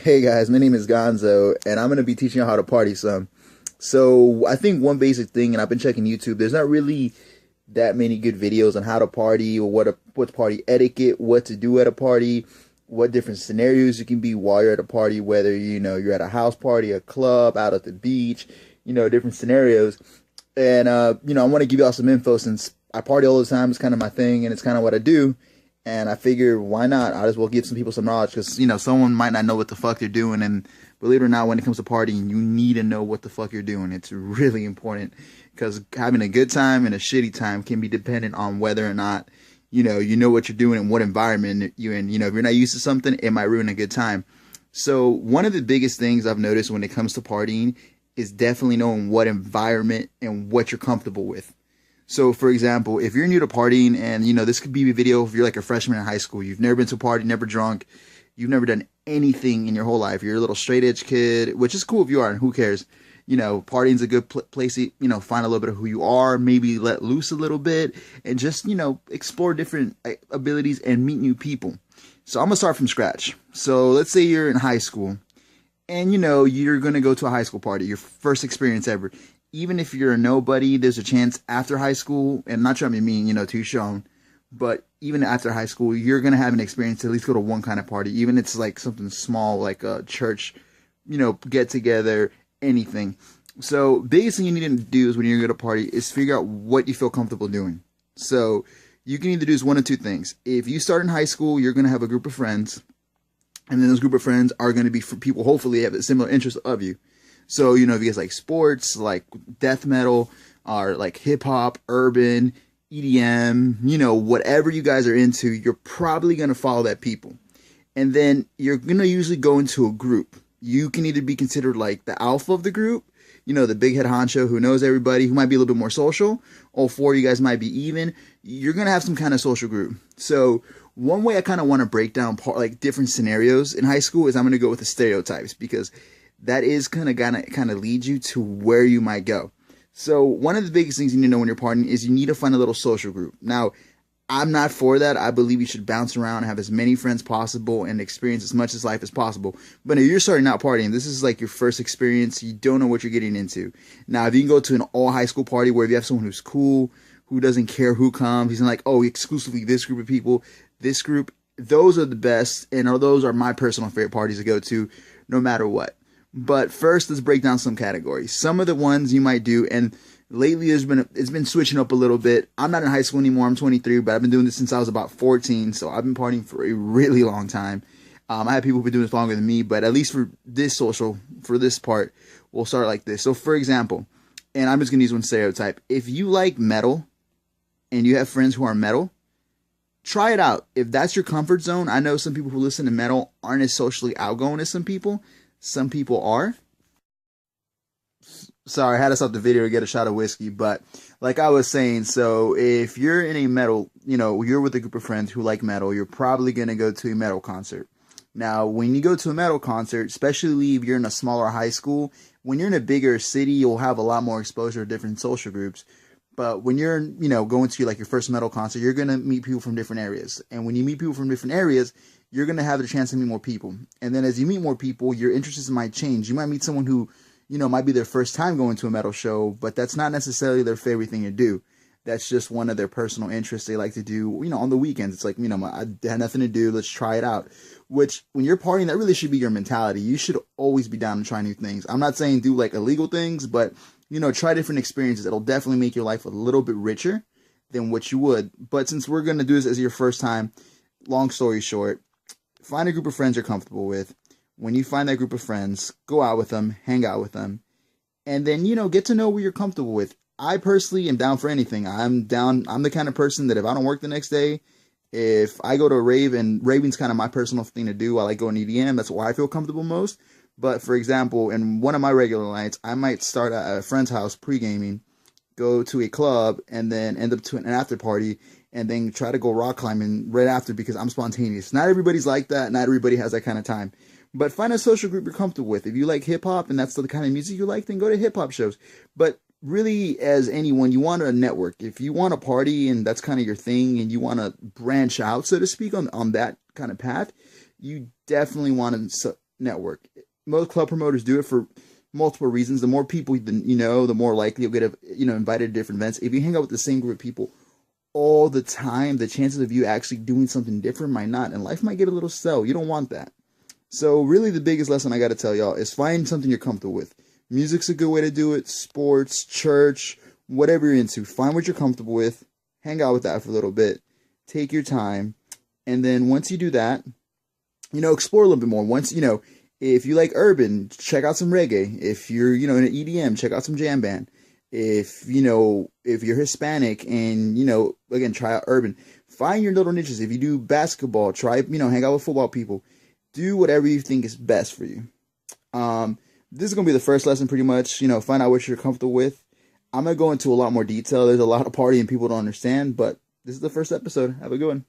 Hey guys, my name is Gonzo, and I'm gonna be teaching you how to party some. So I think one basic thing, and I've been checking YouTube. There's not really that many good videos on how to party or what's party etiquette, what to do at a party, what different scenarios you can be while you're at a party, whether you're at a house party, a club, out at the beach, different scenarios. And I want to give y'all some info since I party all the time. It's kind of my thing, and it's kind of what I do. And I figure, why not? I just will give some people some knowledge because, someone might not know what the fuck they're doing. And believe it or not, when it comes to partying, you need to know what the fuck you're doing. It's really important because having a good time and a shitty time can be dependent on whether or not, you know what you're doing and what environment you're in. If you're not used to something, it might ruin a good time. So one of the biggest things I've noticed when it comes to partying is definitely knowing what environment and what you're comfortable with. So, for example, if you're new to partying and, this could be a video if you're like a freshman in high school, you've never been to a party, never drunk, you've never done anything in your whole life. You're a little straight edge kid, which is cool if you are, and who cares? Partying's a good place to, find a little bit of who you are, maybe let loose a little bit, and just, explore different abilities and meet new people. So I'm going to start from scratch. So let's say you're in high school and, you're going to go to a high school party, your first experience ever. Even if you're a nobody, there's a chance after high school, and I'm not trying to be mean, to shown, but even after high school, you're going to have an experience to at least go to one kind of party, even if it's like something small, like a church, get together, anything. So biggest thing you need to do is when you're going to party is figure out what you feel comfortable doing. So you can either do one of two things. If you start in high school, you're going to have a group of friends, and then those group of friends are going to be for people hopefully have a similar interest of you. So, if you guys like sports, like death metal, or like hip hop, urban, EDM, whatever you guys are into, you're probably going to follow that people. And then you're going to usually go into a group. You can either be considered like the alpha of the group, the big head honcho who knows everybody, who might be a little bit more social, or four, you guys might be even. You're going to have some kind of social group. So one way I kind of want to break down like different scenarios in high school is I'm going to go with the stereotypes because that is kind of lead you to where you might go. So one of the biggest things you need to know when you're partying is you need to find a little social group. Now, I'm not for that. I believe you should bounce around and have as many friends possible and experience as much as life as possible. But if you're starting out partying, this is like your first experience. You don't know what you're getting into. Now, if you can go to an all high school party where if you have someone who's cool, who doesn't care who comes, he's not like, oh, exclusively this group of people, this group, those are the best. And those are my personal favorite parties to go to no matter what. But first, let's break down some categories. Some of the ones you might do, and lately it's been switching up a little bit. I'm not in high school anymore. I'm 23, but I've been doing this since I was about 14, so I've been partying for a really long time. I have people who've been doing this longer than me, but at least for this part, we'll start like this. So, for example, and I'm just going to use one stereotype. If you like metal and you have friends who are metal, try it out. If that's your comfort zone, I know some people who listen to metal aren't as socially outgoing as some people. Some people are. Sorry, I had to stop the video to get a shot of whiskey. But like I was saying, so if you're in a metal, you're with a group of friends who like metal, you're probably going to go to a metal concert. Now, when you go to a metal concert, especially if you're in a smaller high school, when you're in a bigger city, you'll have a lot more exposure to different social groups. But when you're, going to like your first metal concert, you're going to meet people from different areas. And when you meet people from different areas, you're going to have the chance to meet more people. And then as you meet more people, your interests might change. You might meet someone who, might be their first time going to a metal show, but that's not necessarily their favorite thing to do. That's just one of their personal interests they like to do, on the weekends. It's like, I had nothing to do. Let's try it out. Which, when you're partying, that really should be your mentality. You should always be down to try new things. I'm not saying do like illegal things, but, try different experiences. It'll definitely make your life a little bit richer than what you would. But since we're going to do this as your first time, long story short, find a group of friends you're comfortable with. When you find that group of friends, go out with them, hang out with them, and then, get to know what you're comfortable with. I personally am down for anything. I'm the kind of person that if I don't work the next day, if I go to a rave, and raving's kind of my personal thing to do, I like going EDM, that's where I feel comfortable most. But for example, in one of my regular nights, I might start at a friend's house pre-gaming, go to a club, and then end up to an after party, and then try to go rock climbing right after because I'm spontaneous. Not everybody's like that. Not everybody has that kind of time. But find a social group you're comfortable with. If you like hip hop and that's the kind of music you like, then go to hip hop shows. But really, as anyone, you want a network. If you want to party and that's kind of your thing and you want to branch out, so to speak, on that kind of path, you definitely want to network. Most club promoters do it for multiple reasons. The more people you know, the more likely you'll get invited to different events. If you hang out with the same group of people all the time, the chances of you actually doing something different might not, and life might get a little stale. You don't want that. So really the biggest lesson I got to tell y'all is find something you're comfortable with. Music's a good way to do it. Sports, church, whatever you're into. Find what you're comfortable with. Hang out with that for a little bit. Take your time. And then once you do that, explore a little bit more. Once, if you like urban, check out some reggae. If you're, in an EDM, check out some jam band. If you're Hispanic and, again, try out urban. Find your little niches. If you do basketball, try, hang out with football people. Do whatever you think is best for you. This is going to be the first lesson pretty much. Find out what you're comfortable with. I'm going to go into a lot more detail. There's a lot of partying people don't understand, but this is the first episode. Have a good one.